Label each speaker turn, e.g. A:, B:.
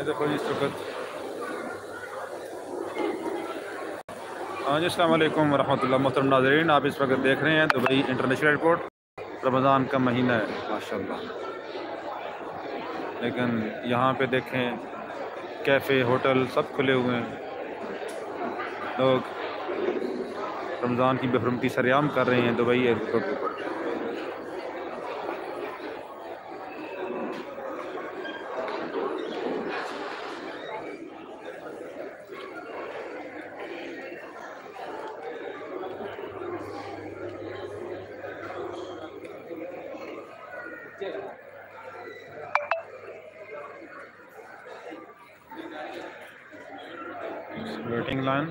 A: ये देखो जी इस वक्त। हाँ जी, अस्सलाम वालेकुम वरहमतुल्लाह। मोहतरम नाज़रीन, आप इस वक्त देख रहे हैं दुबई इंटरनेशनल एयरपोर्ट। रमज़ान का महीना है माशाल्लाह, लेकिन यहाँ पे देखें कैफ़े होटल सब खुले हुए हैं। लोग रमज़ान की बेहरमती सरेआम कर रहे हैं दुबई एयरपोर्ट के ऊपर। Waiting line